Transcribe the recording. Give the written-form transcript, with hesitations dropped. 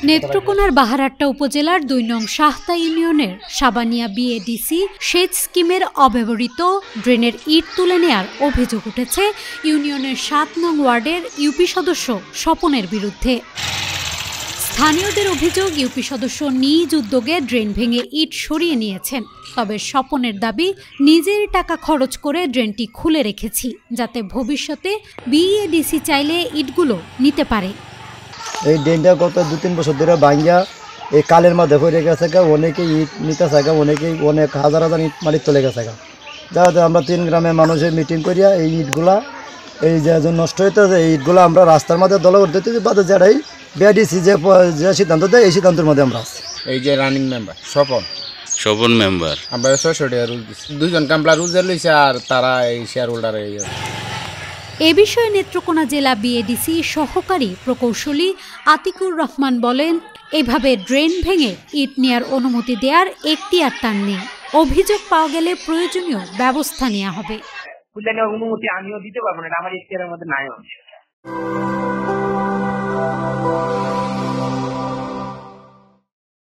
নেত্রকোনার বাহারাট্টা উপজেলার ২ নং শাহতা ইউনিয়নের সাবানিয়া বিএডিসি সেচ স্কিমের অব্যবহৃত ড্রেনের ইট তুলে নেয়ার অভিযোগ উঠেছে ইউনিয়নের ৭ নং ওয়ার্ডের ইউপি সদস্য স্বপনের বিরুদ্ধে। স্থানীয়দের অভিযোগ, ইউপি সদস্য নিজ উদ্যোগে ড্রেন ভেঙে ইট সরিয়ে নিয়েছেন। তবে স্বপনের দাবি, নিজের টাকা খরচ করে ড্রেনটি খুলে রেখেছি, যাতে ভবিষ্যতে বিএডিসি চাইলে ইটগুলো নিতে পারে। এই ড্রেনটা গত ২-৩ বছর ধরে ভাঙ্গা এই কালের মধ্যে পড়ে গেছে, অনেকেই ইট নিতে চায়, অনেক হাজার হাজার ইট মাটির চলে গেছে। যাতে আমরা ৩ গ্রামের মানুষের মিটিং করিয়া এই ইটগুলা এই যে নষ্ট হইতেছে, এই ইটগুলো আমরা রাস্তার মধ্যে দল করতে বাদে যারাই বিআইডিসি যে সিদ্ধান্ত দেয় এই সিদ্ধান্তের মধ্যে আমরা আছি। এই যে রানিং মেম্বার স্বপন মেম্বার আমরা ৬০০ টাকা রুজ দিচ্ছি, ২ জন কামলা রুজের লইছে আর তারা এই শেয়ার হোল্ডার। এ বিষয়ে নেত্রকোনা জেলা বিএডিসি সহকারী প্রকৌশলী আতিকুর রহমান বলেন, এভাবে ড্রেন ভেঙে ইট নেয়ার অনুমতি দেওয়ার এখতিয়ার নেই। অভিযোগ পাওয়া গেলে প্রয়োজনীয় ব্যবস্থা নেওয়া হবে। অনুমতি আমিও দিতে পারবো না, আমার এখতিয়ারের মধ্যে নাই।